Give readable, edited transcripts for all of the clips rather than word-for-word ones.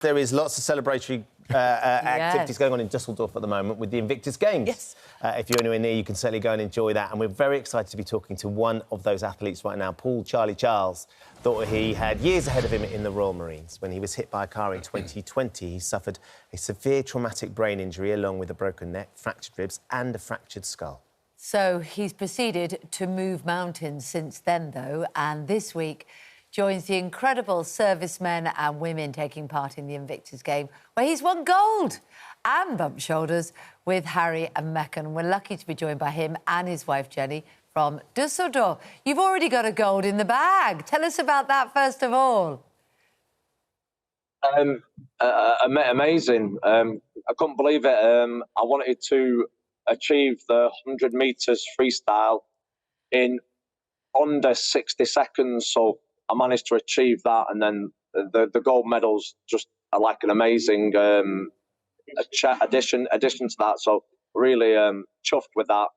There is lots of celebratory activities going on in Dusseldorf at the moment with the Invictus Games. Yes. If you're anywhere near, you can certainly go and enjoy that. And we're very excited to be talking to one of those athletes right now, Paul Charlie Charles. Thought he had years ahead of him in the Royal Marines. When he was hit by a car in 2020, he suffered a severe traumatic brain injury along with a broken neck, fractured ribs and a fractured skull. So he's proceeded to move mountains since then, though, and this week joins the incredible servicemen and women taking part in the Invictus Game, where he's won gold and bumped shoulders with Harry and Meccan. We're lucky to be joined by him and his wife, Jenny, from Dusseldorf. You've already got a gold in the bag. Tell us about that, first of all. Amazing. I couldn't believe it. I wanted to achieve the 100 metres freestyle in under 60 seconds, so I managed to achieve that, and then the gold medals just are like an amazing addition to that. So really chuffed with that.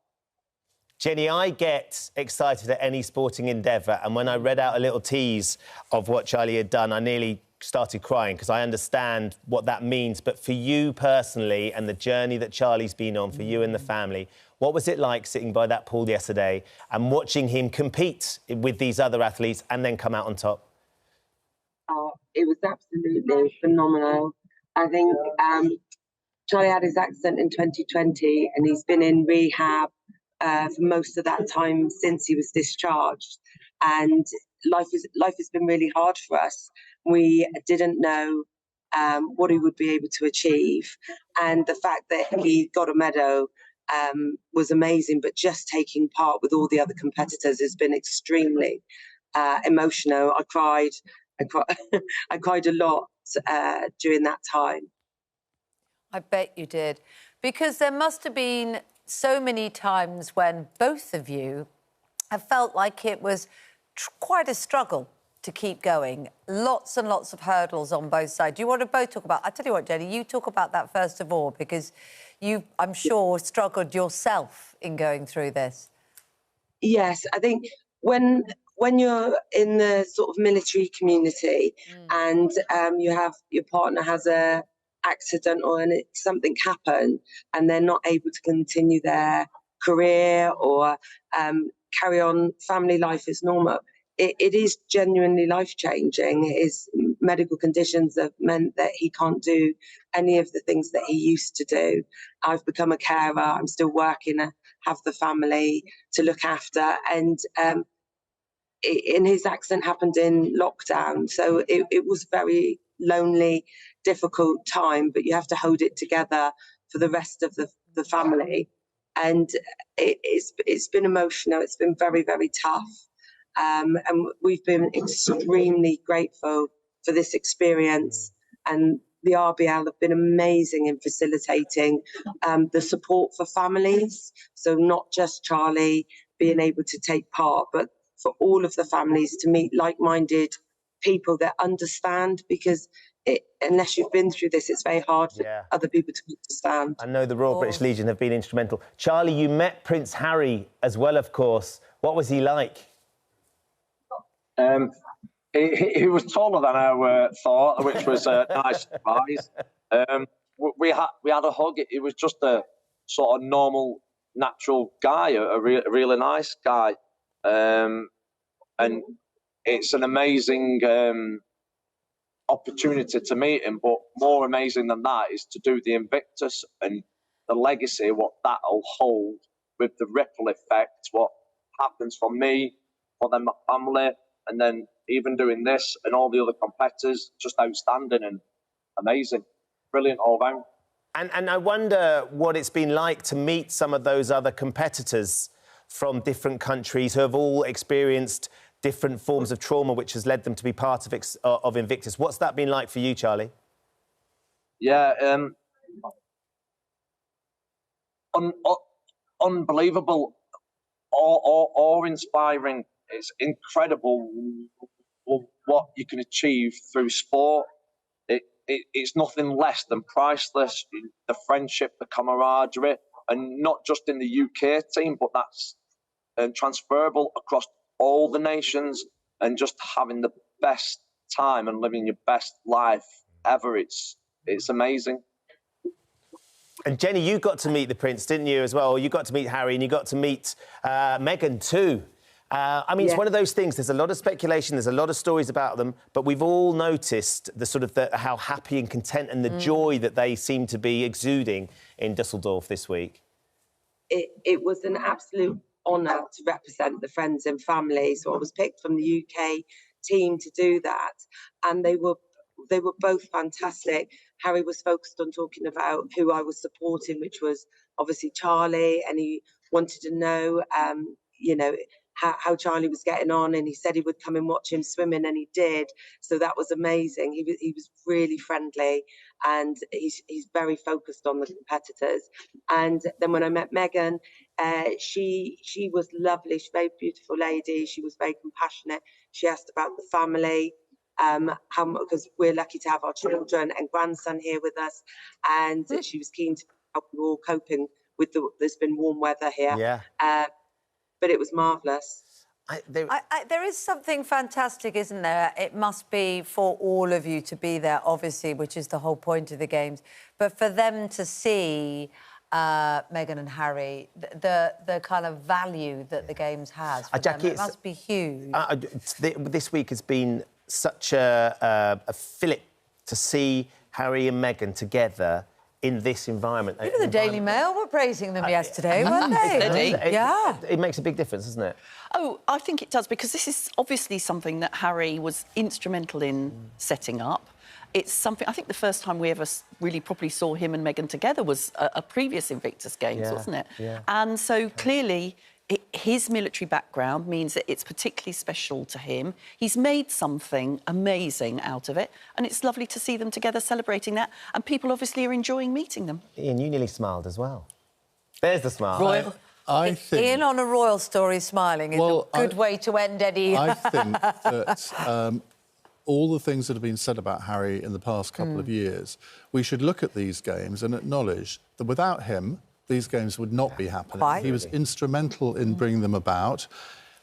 Jenny, I get excited at any sporting endeavour, and when I read out a little tease of what Charlie had done, I nearly started crying because I understand what that means. But for you personally and the journey that Charlie's been on, for you and the family, what was it like sitting by that pool yesterday and watching him compete with these other athletes and then come out on top? Oh, it was absolutely phenomenal. I think Charlie had his accident in 2020 and he's been in rehab for most of that time since he was discharged. And life has been really hard for us. We didn't know what he would be able to achieve. And the fact that he got a medal was amazing, but just taking part with all the other competitors has been extremely emotional. I cried I cried a lot during that time. I bet you did, because there must have been so many times when both of you have felt like it was quite a struggle to keep going. Lots and lots of hurdles on both sides. Do you want to both talk about... I tell you what, Jenny, you talk about that first of all, because you, I'm sure, struggled yourself in going through this. Yes, I think when you're in the sort of military community and you have your partner has a accident or something happen and they're not able to continue their career or carry on family life as normal, it is genuinely life-changing. His medical conditions have meant that he can't do any of the things that he used to do. I've become a carer. I'm still working, have the family to look after. And in his accident happened in lockdown. So it was very lonely, difficult time, but you have to hold it together for the rest of the family. And it's been emotional. It's been very, very tough. And we've been extremely grateful for this experience, and the RBL have been amazing in facilitating the support for families. So not just Charlie being able to take part, but for all of the families to meet like-minded people that understand, because unless you've been through this, it's very hard for other people to understand. I know the Royal British Legion have been instrumental. Charlie, you met Prince Harry as well, of course. What was he like? He was taller than I thought, which was a nice surprise. We had a hug. He was just a sort of normal, natural guy, a really nice guy. And it's an amazing opportunity to meet him, but more amazing than that is to do the Invictus and the legacy, what that'll hold with the ripple effect, what happens for me, for them, my family, and then even doing this and all the other competitors, just outstanding and amazing. Brilliant all round. And I wonder what it's been like to meet some of those other competitors from different countries who have all experienced different forms of trauma, which has led them to be part of Invictus. What's that been like for you, Charlie? Yeah, unbelievable, awe-inspiring. It's incredible what you can achieve through sport. It's nothing less than priceless. The friendship, the camaraderie, and not just in the UK team, but that's transferable across all the nations, and just having the best time and living your best life ever. It's amazing. And Jenny, you got to meet the Prince, didn't you, as well? You got to meet Harry and you got to meet Meghan too. I mean, it's one of those things. There's a lot of speculation. There's a lot of stories about them, but we've all noticed how happy and content and the joy that they seem to be exuding in Dusseldorf this week. It was an absolute honour to represent the friends and family. So I was picked from the UK team to do that, and they were both fantastic. Harry was focused on talking about who I was supporting, which was obviously Charlie, and he wanted to know, how Charlie was getting on, and he said he would come and watch him swimming, and he did. So that was amazing. He was really friendly, and he's very focused on the competitors. And then when I met Meghan, she was lovely. She's a very beautiful lady. She was very compassionate. She asked about the family, because we're lucky to have our children and grandson here with us, and she was keen to help you all coping with there's been warm weather here. Yeah. But it was marvellous. There is something fantastic, isn't there? It must be for all of you to be there, obviously, which is the whole point of the Games. But for them to see Meghan and Harry, the kind of value that the Games has, for Jackie, them, it must be huge. This week has been such a fillip to see Harry and Meghan together in this environment. Even the Daily Mail were praising them yesterday, weren't they? Yeah. It makes a big difference, doesn't it? Oh, I think it does, because this is obviously something that Harry was instrumental in setting up. It's something, I think the first time we ever really properly saw him and Meghan together was a previous Invictus Games, wasn't it? Yeah. And so clearly his military background means that it's particularly special to him. He's made something amazing out of it, and it's lovely to see them together celebrating that, and people obviously are enjoying meeting them. Ian, you nearly smiled as well. There's the smile. Royal. I think... Ian on a royal story smiling is a good way to end any... I think that all the things that have been said about Harry in the past couple of years, we should look at these Games and acknowledge that without him, these Games would not be happening. Quite. He was instrumental in bringing them about.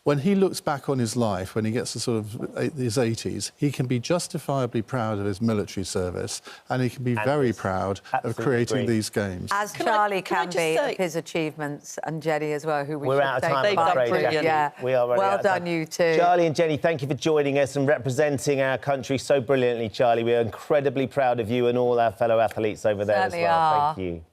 When he looks back on his life, when he gets to sort of his 80s, he can be justifiably proud of his military service, and he can be very proud of creating these Games. As Charlie can be of his achievements, and Jenny as well, who we're out of time, They've done brilliant. Yeah, we are well done, you too. Charlie and Jenny, thank you for joining us and representing our country so brilliantly, Charlie. We are incredibly proud of you and all our fellow athletes over there as well. Thank you.